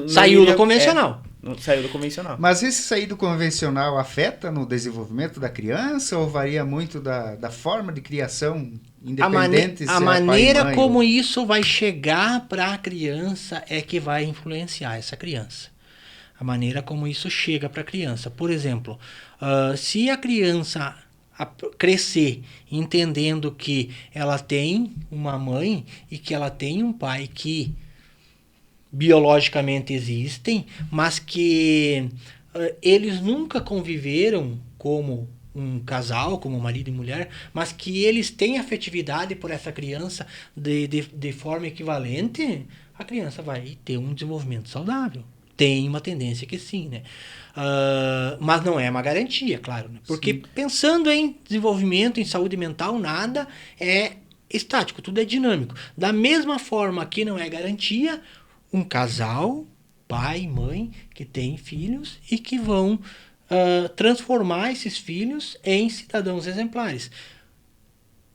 Saiu do convencional. Não saiu do convencional. Mas esse sair do convencional afeta no desenvolvimento da criança ou varia muito da forma de criação, independente a maneira como isso vai chegar para a criança é que vai influenciar essa criança. A maneira como isso chega para a criança. Por exemplo, se a criança crescer entendendo que ela tem uma mãe e que ela tem um pai que biologicamente existem, mas que eles nunca conviveram como um casal, como marido e mulher, mas que eles têm afetividade por essa criança de forma equivalente, a criança vai ter um desenvolvimento saudável. Tem uma tendência que sim, né? Mas não é uma garantia, claro. Né? Porque sim, pensando em desenvolvimento, em saúde mental, nada é estático, tudo é dinâmico. Da mesma forma que não é garantia, um casal, pai e mãe, que tem filhos e que vão transformar esses filhos em cidadãos exemplares.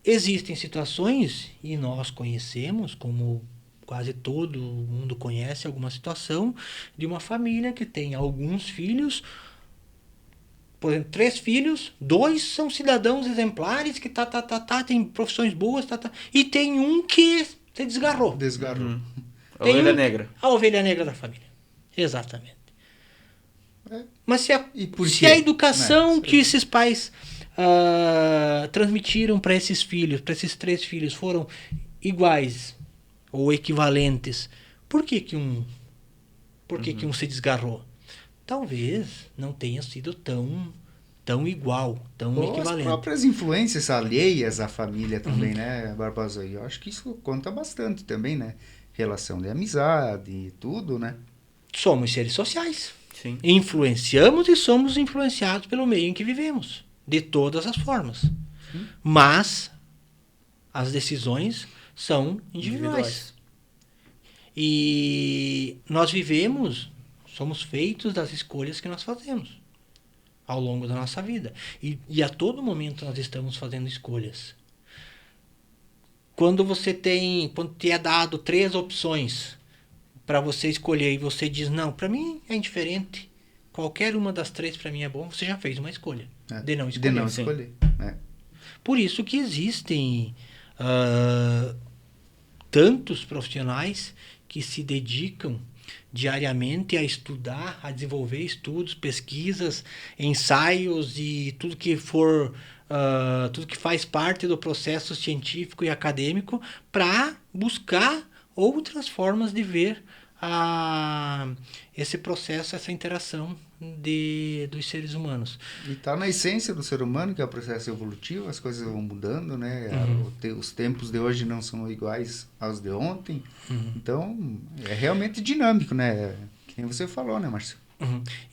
Existem situações, e nós conhecemos, como quase todo mundo conhece alguma situação, de uma família que tem alguns filhos, por exemplo, 3 filhos, 2 são cidadãos exemplares, que tem profissões boas, e tem um que se desgarrou. Desgarrou. A ovelha negra. A ovelha negra da família. Exatamente. Mas se a educação que esses pais transmitiram para esses filhos, para esses 3 filhos, foram iguais ou equivalentes, por que um se desgarrou? Talvez não tenha sido tão igual, tão equivalente. As próprias influências alheias à família também, né, Barbosa? Eu acho que isso conta bastante também, né? Relação de amizade e tudo, né? Somos seres sociais. Sim. Influenciamos e somos influenciados pelo meio em que vivemos, de todas as formas. Sim. Mas as decisões são individuais. E nós somos feitos das escolhas que nós fazemos ao longo da nossa vida. E a todo momento nós estamos fazendo escolhas. Quando te é dado 3 opções para você escolher e você diz, não, para mim é indiferente, qualquer uma das 3 para mim é bom, você já fez uma escolha de não escolher. De não escolher. Por isso que existem tantos profissionais que se dedicam diariamente a estudar, a desenvolver estudos, pesquisas, ensaios e tudo que faz parte do processo científico e acadêmico para buscar outras formas de ver esse processo, essa interação dos seres humanos. E está na essência do ser humano, que é o processo evolutivo, as coisas vão mudando, né? Os tempos de hoje não são iguais aos de ontem. Então, é realmente dinâmico, né? Que nem você falou, né, Márcio?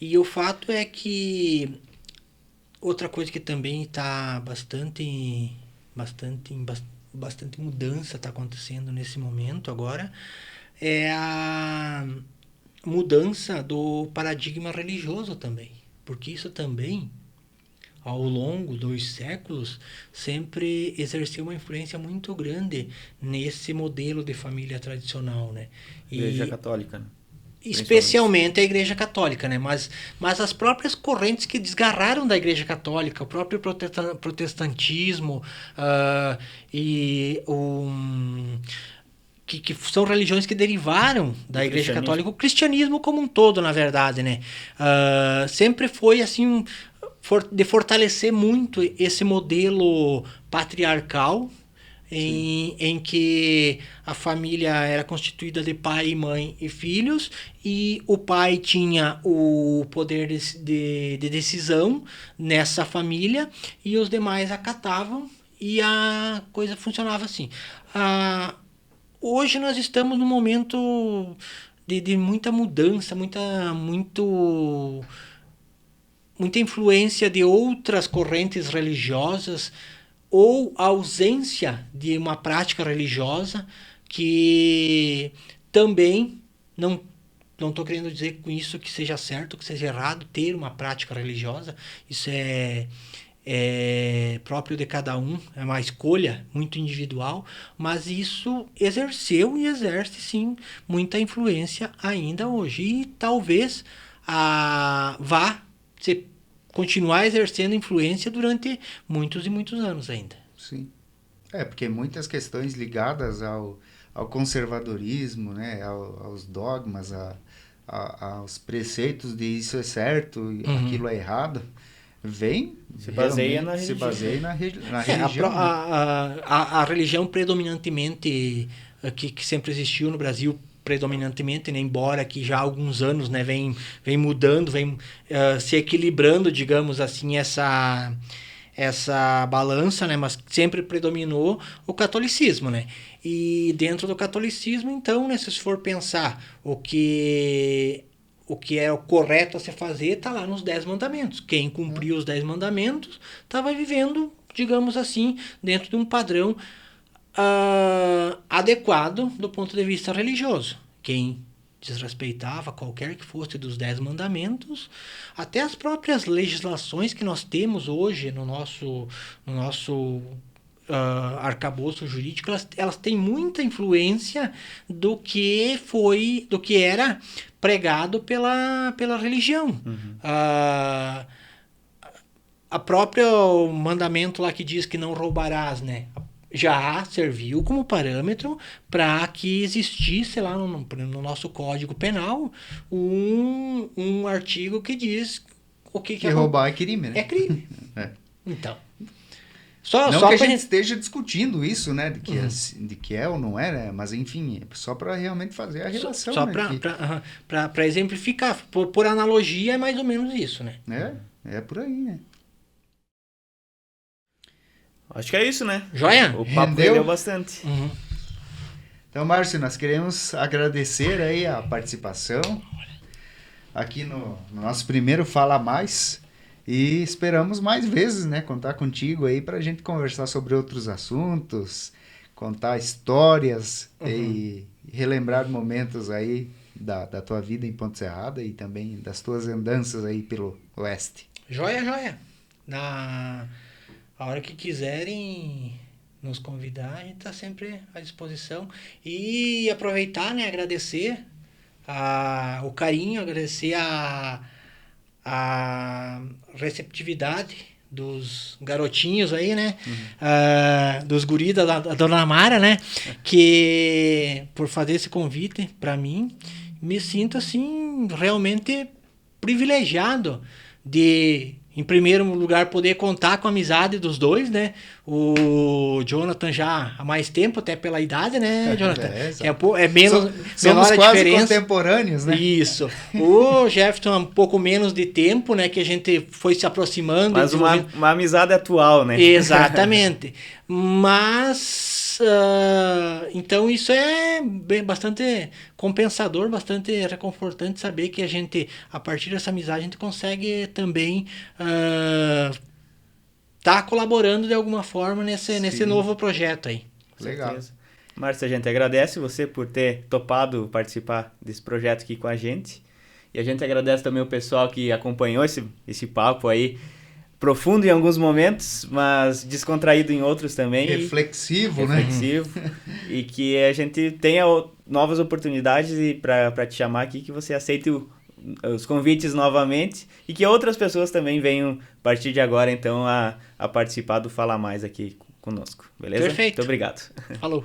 E o fato é que outra coisa que também está bastante mudança está acontecendo nesse momento agora é a mudança do paradigma religioso também. Porque isso também, ao longo dos séculos, sempre exerceu uma influência muito grande nesse modelo de família tradicional, né? Igreja Católica, né? Especialmente a Igreja Católica, né? Mas as próprias correntes que desgarraram da Igreja Católica, o próprio protestantismo que são religiões que derivaram da Igreja Católica, o cristianismo como um todo, na verdade, né? Sempre foi assim de fortalecer muito esse modelo patriarcal em que a família era constituída de pai, mãe e filhos, e o pai tinha o poder de decisão nessa família e os demais acatavam e a coisa funcionava assim. Hoje nós estamos num momento de muita mudança, muita influência de outras correntes religiosas ou a ausência de uma prática religiosa que também não estou querendo dizer com isso que seja certo, que seja errado ter uma prática religiosa. Isso é próprio de cada um, é uma escolha muito individual, mas isso exerceu e exerce sim muita influência ainda hoje e talvez vá continuar exercendo influência durante muitos e muitos anos ainda. Sim, porque muitas questões ligadas ao conservadorismo, né, aos dogmas, aos preceitos de isso é certo e aquilo é errado, se baseia na religião. A religião predominantemente que sempre existiu no Brasil, predominantemente, né, embora que já há alguns anos, né, vem mudando, vem se equilibrando, digamos assim, essa balança, né? Mas sempre predominou o catolicismo, né? E dentro do catolicismo, então, né, se for pensar o que é o correto a se fazer, está lá nos 10 mandamentos. Quem cumpriu os 10 mandamentos estava vivendo, digamos assim, dentro de um padrão adequado do ponto de vista religioso. Quem desrespeitava qualquer que fosse dos 10 mandamentos, até as próprias legislações que nós temos hoje no nosso arcabouço jurídico, elas têm muita influência do que era pregado pela religião. A própria mandamento lá que diz que não roubarás, né? Já serviu como parâmetro para que existisse lá no nosso Código Penal um artigo que diz o que roubar é crime, né? É crime. Então. Não que a gente esteja discutindo isso, né? De que é ou não é, né? Mas, enfim, é só para realmente fazer a relação. Só né? para exemplificar. Por analogia, é mais ou menos isso, né? É por aí, né? Acho que é isso, né? Joia? O papo rendeu bastante. Então, Márcio, nós queremos agradecer aí a participação aqui no nosso primeiro Fala Mais e esperamos mais vezes, né, contar contigo aí para a gente conversar sobre outros assuntos, contar histórias e relembrar momentos aí da tua vida em Ponte Serrada e também das tuas andanças aí pelo oeste. Joia. A hora que quiserem nos convidar, a gente está sempre à disposição. E aproveitar, né, agradecer o carinho, agradecer a receptividade dos garotinhos aí, né? Dos guris da Dona Mara, né? Que por fazer esse convite para mim, me sinto assim realmente privilegiado de, em primeiro lugar, poder contar com a amizade dos dois, né? O Jonathan já há mais tempo, até pela idade, né, Jonathan? É menos, somos menor a quase diferença. Contemporâneos, né? Isso. O Jefferson, um pouco menos de tempo, né? Que a gente foi se aproximando. Mas uma amizade atual, né? Exatamente. Mas, então isso é bastante compensador, bastante reconfortante saber que a gente, a partir dessa amizade, a gente consegue também tá colaborando de alguma forma nesse novo projeto aí. Legal. Márcio, a gente agradece você por ter topado participar desse projeto aqui com a gente. E a gente agradece também o pessoal que acompanhou esse papo aí, profundo em alguns momentos, mas descontraído em outros também. Reflexivo, né? E que a gente tenha novas oportunidades para te chamar aqui, que você aceite os convites novamente e que outras pessoas também venham, a partir de agora, então, a participar do Fala Mais aqui conosco. Beleza? Perfeito. Muito obrigado. Falou.